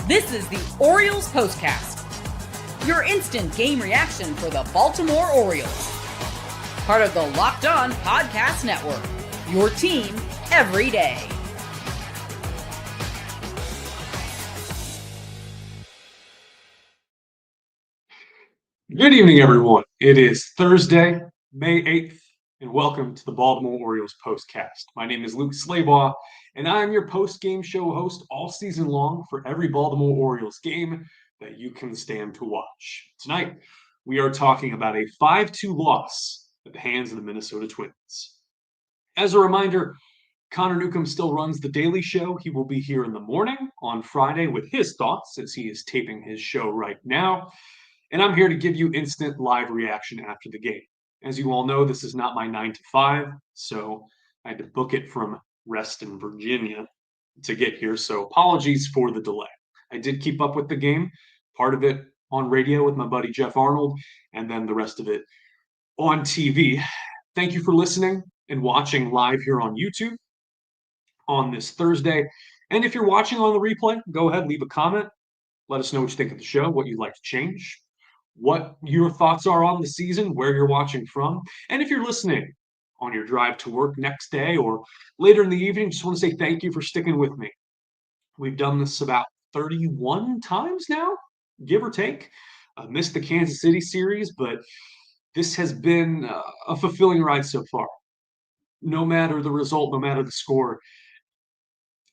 This is the Orioles Postcast, your instant game reaction for the Baltimore Orioles. Part of the Locked On Podcast Network, your team every day. Good evening, everyone. It is Thursday, May 8th, and welcome to the Baltimore Orioles Postcast. My name is Luke Slabaugh, and I am your post-game show host all season long for every Baltimore Orioles game that you can stand to watch. Tonight, we are talking about a 5-2 loss at the hands of the Minnesota Twins. As a reminder, Connor Newcomb still runs The Daily Show. He will be here in the morning on Friday with his thoughts as he is taping his show right now. And I'm here to give you instant live reaction after the game. As you all know, this is not my 9 to 5, so I had to book it from Reston, Virginia to get here. So apologies for the delay. I did keep up with the game, part of it on radio with my buddy Jeff Arnold, and then the rest of it on TV. Thank you for listening and watching live here on YouTube on this Thursday. And if you're watching on the replay, go ahead, leave a comment. Let us know what you think of the show, what you'd like to change, what your thoughts are on the season, where you're watching from. And if you're listening on your drive to work next day or later in the evening, just want to say thank you for sticking with me. We've done this about 31 times now, give or take. I've missed the Kansas City series, but this has been a fulfilling ride so far. No matter the result, no matter the score,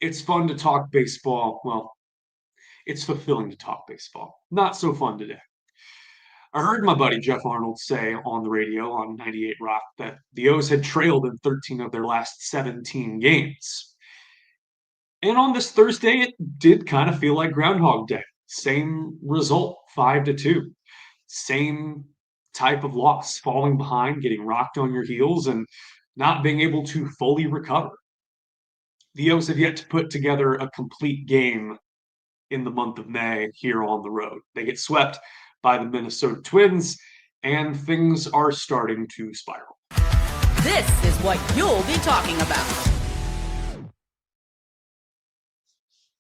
it's fun to talk baseball. Well, it's fulfilling to talk baseball. Not so fun today. I heard my buddy Jeff Arnold say on the radio on 98 Rock that the O's had trailed in 13 of their last 17 games. And on this Thursday, it did kind of feel like Groundhog Day. Same result, 5-2. Same type of loss, falling behind, getting rocked on your heels, and not being able to fully recover. The O's have yet to put together a complete game in the month of May here on the road. They get swept by the Minnesota Twins, and things are starting to spiral. This is what you'll be talking about.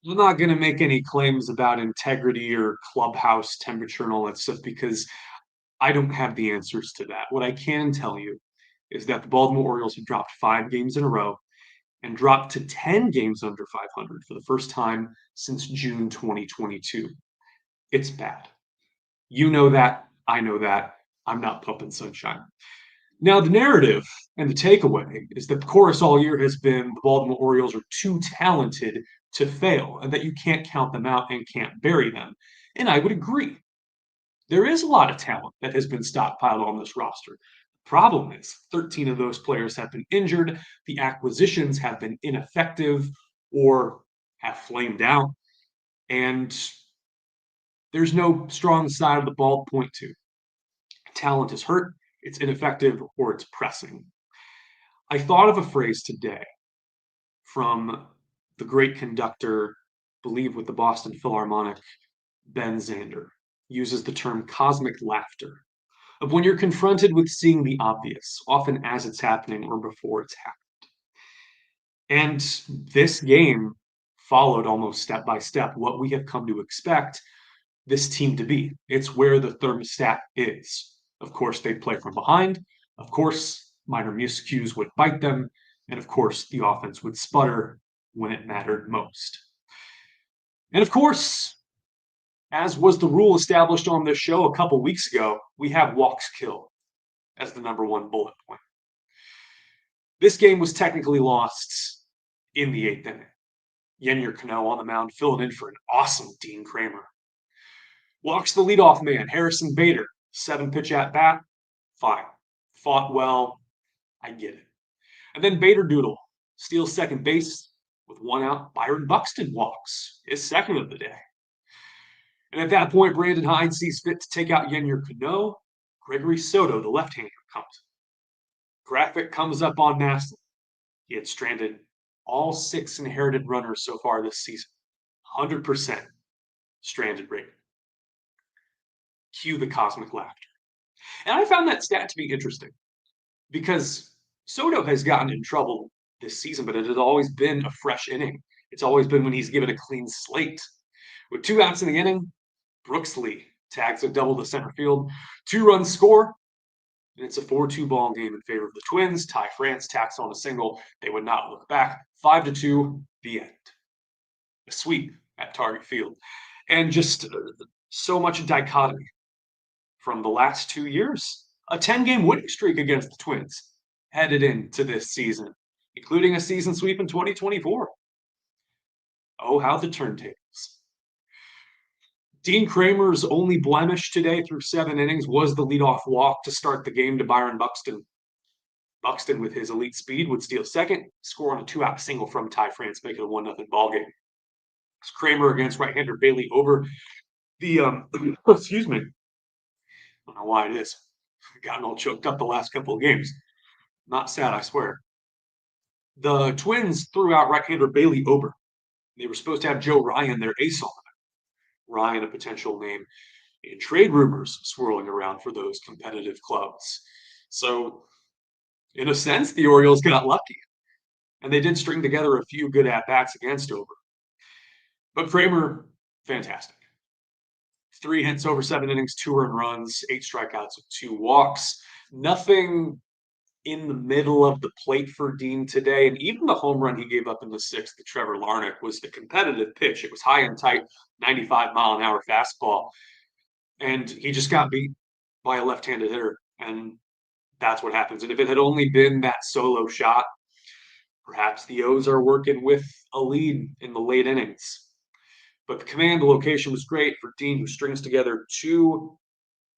I'm not going to make any claims about integrity or clubhouse temperature and all that stuff because I don't have the answers to that. What I can tell you is that the Baltimore Orioles have dropped 5 games in a row and dropped to 10 games under 500 for the first time since June 2022. It's bad. You know that. I know that. I'm not pumping sunshine. Now, the narrative and the takeaway is that the chorus all year has been the Baltimore Orioles are too talented to fail and that you can't count them out and can't bury them. And I would agree. There is a lot of talent that has been stockpiled on this roster. The problem is 13 of those players have been injured. The acquisitions have been ineffective or have flamed out. And there's no strong side of the ball to point to. Talent is hurt, it's ineffective, or it's pressing. I thought of a phrase today from the great conductor, believe with the Boston Philharmonic, Ben Zander, uses the term cosmic laughter, of when you're confronted with seeing the obvious, often as it's happening or before it's happened. And this game followed almost step by step what we have come to expect this team to be. It's where the thermostat is. Of course, they play from behind. Of course, minor miscues would bite them. And of course, the offense would sputter when it mattered most. And of course, as was the rule established on this show a couple weeks ago, we have walks killed as the number one bullet point. This game was technically lost in the 8th inning. Yennier Cano on the mound, filling in for an awesome Dean Kremer. Walks the leadoff man, Harrison Bader. 7-pitch at bat, fine. Fought well, I get it. And then Bader Doodle steals second base with 1 out. Byron Buxton walks, his second of the day. And at that point, Brandon Hyde sees fit to take out Yennier Cano. Gregory Soto, the left-hander, comes. Graphic comes up on Maslin. He had stranded all 6 inherited runners so far this season. 100% stranded rate. Cue the cosmic laughter. And I found that stat to be interesting because Soto has gotten in trouble this season, but it has always been a fresh inning. It's always been when he's given a clean slate. With 2 outs in the inning, Brooks Lee tags a double to center field. 2 runs score, and it's a 4-2 ball game in favor of the Twins. Ty France tacks on a single. They would not look back. 5-2, the end. A sweep at Target Field. And just so much dichotomy from the last 2 years. A 10-game winning streak against the Twins headed into this season, including a season sweep in 2024. Oh, how the turntables. Dean Kremer's only blemish today through 7 innings was the leadoff walk to start the game to Byron Buxton. Buxton, with his elite speed, would steal second, score on a 2-out single from Ty France, making a 1-0 ball game. It's Kremer against right-hander Bailey Ober. The excuse me, I don't know why it is. I've gotten all choked up the last couple of games. Not sad, I swear. The Twins threw out right-hander Bailey Ober. They were supposed to have Joe Ryan, their ace on them. Ryan, a potential name in trade rumors swirling around for those competitive clubs. So, in a sense, the Orioles got lucky. And they did string together a few good at-bats against Ober. But Kremer, fantastic. 3 hits over 7 innings, 2 earned runs, 8 strikeouts with 2 walks. Nothing in the middle of the plate for Dean today. And even the home run he gave up in the 6th to Trevor Larnach was the competitive pitch. It was high and tight, 95-mile-an-hour fastball. And he just got beat by a left-handed hitter. And that's what happens. And if it had only been that solo shot, perhaps the O's are working with a lead in the late innings. But the command location was great for Dean, who strings together 2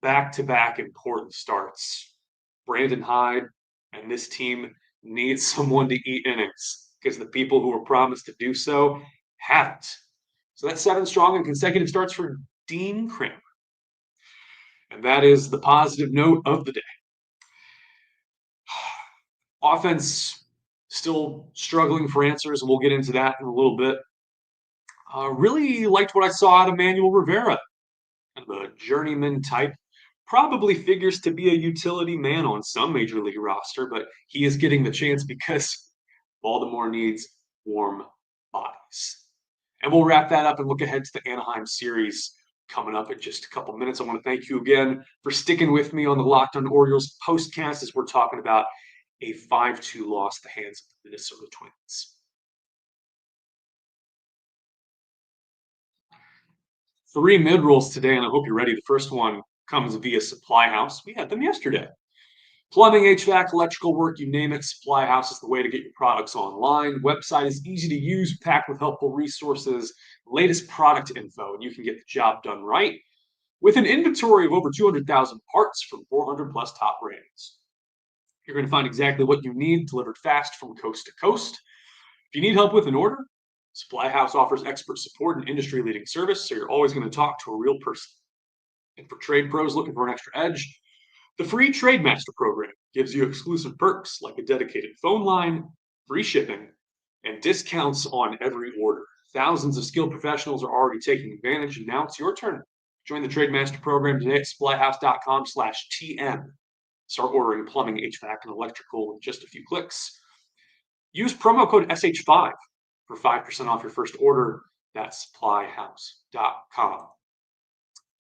back-to-back important starts. Brandon Hyde and this team needs someone to eat innings because the people who were promised to do so haven't. So that's 7 strong and consecutive starts for Dean Kremer. And that is the positive note of the day. Offense still struggling for answers, and we'll get into that in a little bit. Really liked what I saw out of Emmanuel Rivera, the journeyman type. Probably figures to be a utility man on some major league roster, but he is getting the chance because Baltimore needs warm bodies. And we'll wrap that up and look ahead to the Anaheim series coming up in just a couple minutes. I want to thank you again for sticking with me on the Locked On Orioles postcast as we're talking about a 5-2 loss at the hands of the Minnesota Twins. 3 mid-rolls today, and I hope you're ready. The first one comes via Supply House. We had them yesterday. Plumbing, HVAC, electrical work, you name it, Supply House is the way to get your products online. Website is easy to use, packed with helpful resources, latest product info, and you can get the job done right with an inventory of over 200,000 parts from 400 plus top brands. You're going to find exactly what you need delivered fast from coast to coast. If you need help with an order, Supply House offers expert support and industry-leading service, so you're always going to talk to a real person. And for trade pros looking for an extra edge, the free Trade Master program gives you exclusive perks like a dedicated phone line, free shipping, and discounts on every order. Thousands of skilled professionals are already taking advantage, and now it's your turn. Join the Trade Master program today at supplyhouse.com/TM. Start ordering plumbing, HVAC, and electrical in just a few clicks. Use promo code SH5 for 5% off your first order. That's supplyhouse.com.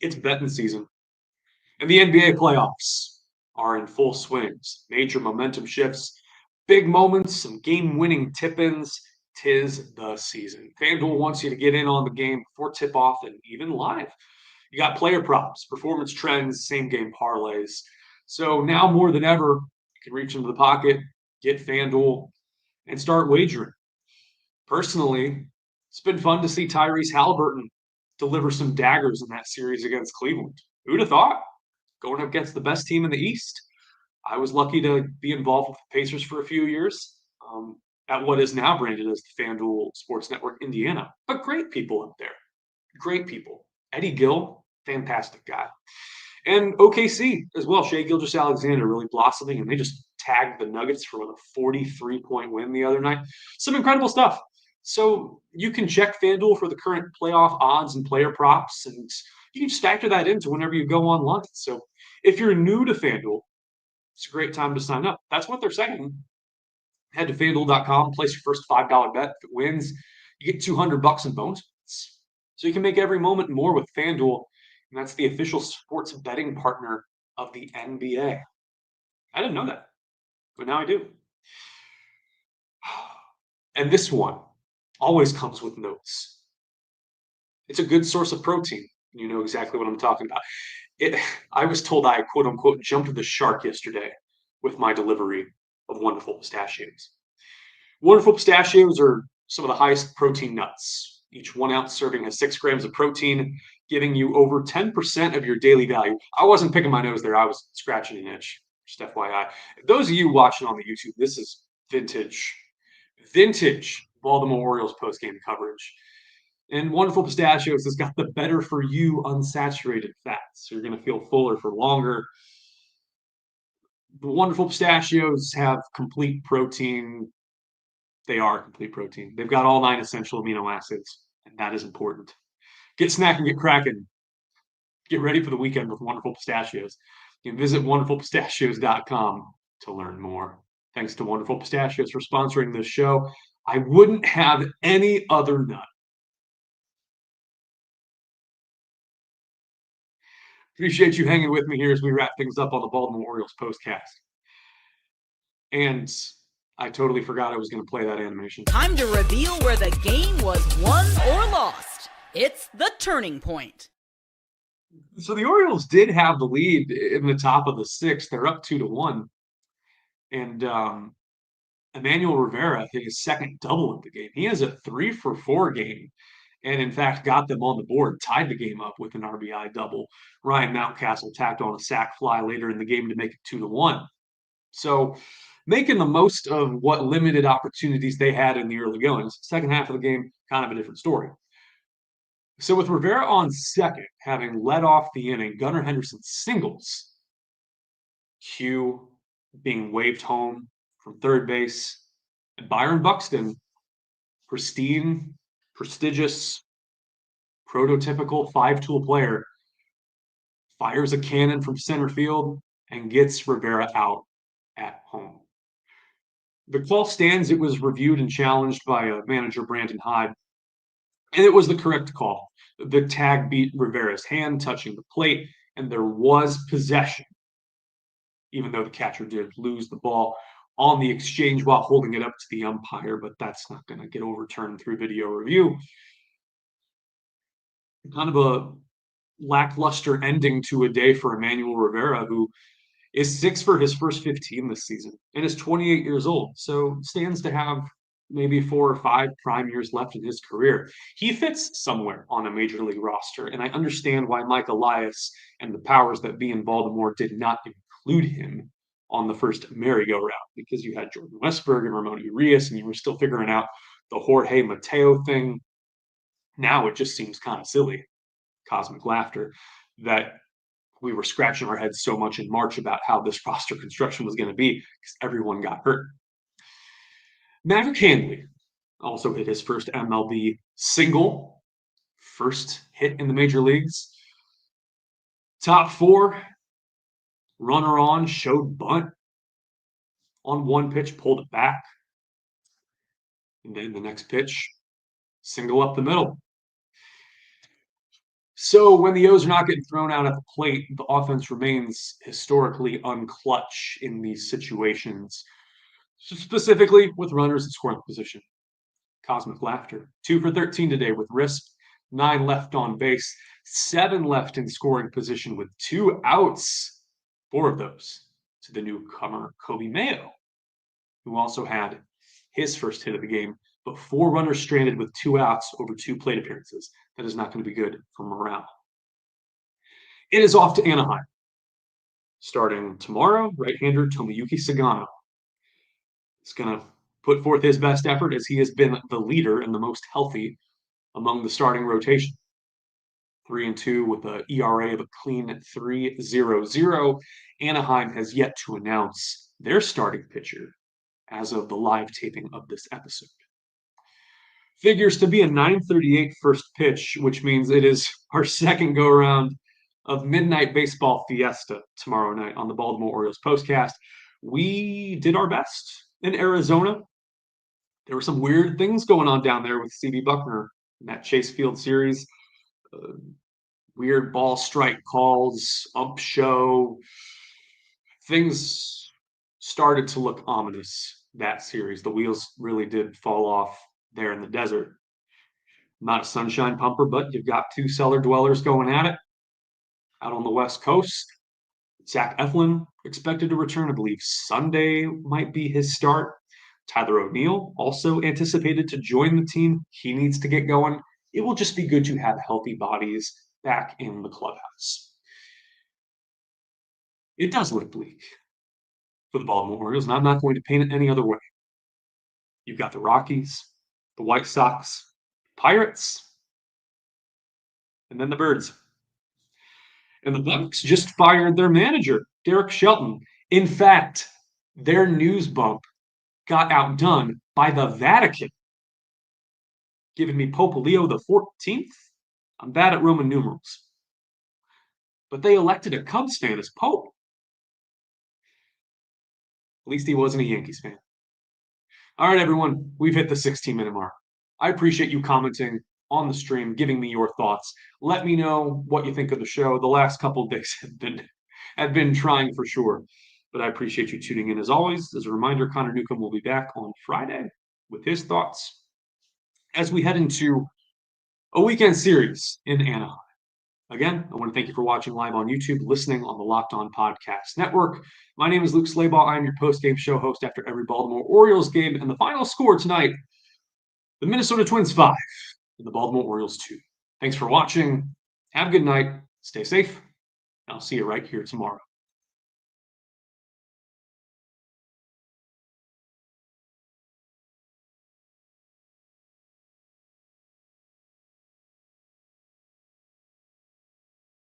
It's betting season, and the NBA playoffs are in full swings. Major momentum shifts, big moments, some game-winning tip-ins. Tis the season. FanDuel wants you to get in on the game before tip-off and even live. You got player props, performance trends, same-game parlays. So now more than ever, you can reach into the pocket, get FanDuel, and start wagering. Personally, it's been fun to see Tyrese Halliburton deliver some daggers in that series against Cleveland. Who'd have thought? Going up against the best team in the East. I was lucky to be involved with the Pacers for a few years at what is now branded as the FanDuel Sports Network Indiana. But great people up there. Great people. Eddie Gill, fantastic guy. And OKC as well. Shai Gilgeous-Alexander really blossoming, and they just tagged the Nuggets for a 43-point win the other night. Some incredible stuff. So you can check FanDuel for the current playoff odds and player props, and you can just factor that into whenever you go online. So if you're new to FanDuel, it's a great time to sign up. That's what they're saying. Head to FanDuel.com, place your first $5 bet. If it wins, you get $200 in bonus bets. So you can make every moment more with FanDuel, and that's the official sports betting partner of the NBA. I didn't know that, but now I do. And this one always comes with notes. It's a good source of protein. You know exactly what I'm talking about. It, I was told I quote unquote jumped the shark yesterday with my delivery of wonderful pistachios. Wonderful pistachios are some of the highest protein nuts. Each 1 ounce serving has 6 grams of protein, giving you over 10% of your daily value. I wasn't picking my nose there, I was scratching an itch. Just FYI. Those of you watching on the YouTube, this is vintage Baltimore Orioles postgame coverage. And Wonderful Pistachios has got the better for you unsaturated fats. So you're going to feel fuller for longer. The Wonderful Pistachios have complete protein. They are complete protein. They've got all 9 essential amino acids, and that is important. Get snacking, get cracking. Get ready for the weekend with Wonderful Pistachios. You can visit wonderfulpistachios.com to learn more. Thanks to Wonderful Pistachios for sponsoring this show. I wouldn't have any other nut. Appreciate you hanging with me here as we wrap things up on the Baltimore Orioles postcast. And I totally forgot I was going to play that animation. Time to reveal where the game was won or lost. It's the turning point. So the Orioles did have the lead in the top of the 6th. They're up 2-1. And Emmanuel Rivera hit his second double of the game. He has a 3-for-4 game, and in fact got them on the board, tied the game up with an RBI double. Ryan Mountcastle tacked on a sac fly later in the game to make it 2-1. So making the most of what limited opportunities they had in the early goings. Second half of the game, kind of a different story. So with Rivera on second, having led off the inning, Gunnar Henderson singles. Q being waved home from third base. And Byron Buxton, pristine, prestigious, prototypical 5-tool player, fires a cannon from center field and gets Rivera out at home. The call stands. It was reviewed and challenged by manager Brandon Hyde, and it was the correct call. The tag beat Rivera's hand, touching the plate, and there was possession, even though the catcher did lose the ball on the exchange while holding it up to the umpire, but that's not going to get overturned through video review. Kind of a lackluster ending to a day for Emmanuel Rivera, who is 6 for his first 15 this season and is 28 years old. So stands to have maybe 4 or 5 prime years left in his career. He fits somewhere on a major league roster, and I understand why Mike Elias and the powers that be in Baltimore did not include him on the first merry-go-round, because you had Jordan Westberg and Ramon Urias, and you were still figuring out the Jorge Mateo thing. Now it just seems kind of silly, cosmic laughter, that we were scratching our heads so much in March about how this roster construction was going to be because everyone got hurt. Maverick Handley also hit his first MLB single, first hit in the major leagues. Top 4, runner on, showed bunt. On one pitch, pulled it back. And then the next pitch, single up the middle. So when the O's are not getting thrown out at the plate, the offense remains historically unclutch in these situations, specifically with runners in scoring position. Cosmic laughter. 2 for 13 today with Risp, 9 left on base, 7 left in scoring position with 2 outs, 4 of those to the newcomer Kobe Mayo, who also had his first hit of the game, but 4 runners stranded with 2 outs over 2 plate appearances. That is not going to be good for morale. It is off to Anaheim. Starting tomorrow, right-hander Tomoyuki Sagano is going to put forth his best effort, as he has been the leader and the most healthy among the starting rotation. 3-2 with an ERA of a clean 3.00. Anaheim has yet to announce their starting pitcher as of the live taping of this episode. Figures to be a 9:38 first pitch, which means it is our second go-around of Midnight Baseball Fiesta tomorrow night on the Baltimore Orioles postcast. We did our best in Arizona. There were some weird things going on down there with C.B. Buckner in that Chase Field series. weird ball strike calls, ump show. Things started to look ominous that series. The wheels really did fall off there in the desert. Not a sunshine pumper, but you've got two cellar dwellers going at it out on the West Coast. Zach Eflin expected to return. I believe Sunday might be his start. Tyler O'Neill also anticipated to join the team. He needs to get going. It will just be good to have healthy bodies back in the clubhouse. It does look bleak for the Baltimore Orioles, and I'm not going to paint it any other way. You've got the Rockies, the White Sox, Pirates, and then the Birds. And the Bucks just fired their manager, Derek Shelton. In fact, their news bump got outdone by the Vatican, giving me Pope Leo the 14th. I'm bad at Roman numerals. But they elected a Cubs fan as Pope. At least he wasn't a Yankees fan. All right, everyone, we've hit the 16-minute mark. I appreciate you commenting on the stream, giving me your thoughts. Let me know what you think of the show. The last couple of days have been trying for sure, but I appreciate you tuning in as always. As a reminder, Connor Newcomb will be back on Friday with his thoughts as we head into a weekend series in Anaheim. Again, I want to thank you for watching live on YouTube, listening on the Locked On Podcast Network. My name is Luke Slabaugh. I'm your post-game show host after every Baltimore Orioles game. And the final score tonight, the Minnesota Twins 5 and the Baltimore Orioles 2. Thanks for watching. Have a good night. Stay safe. And I'll see you right here tomorrow.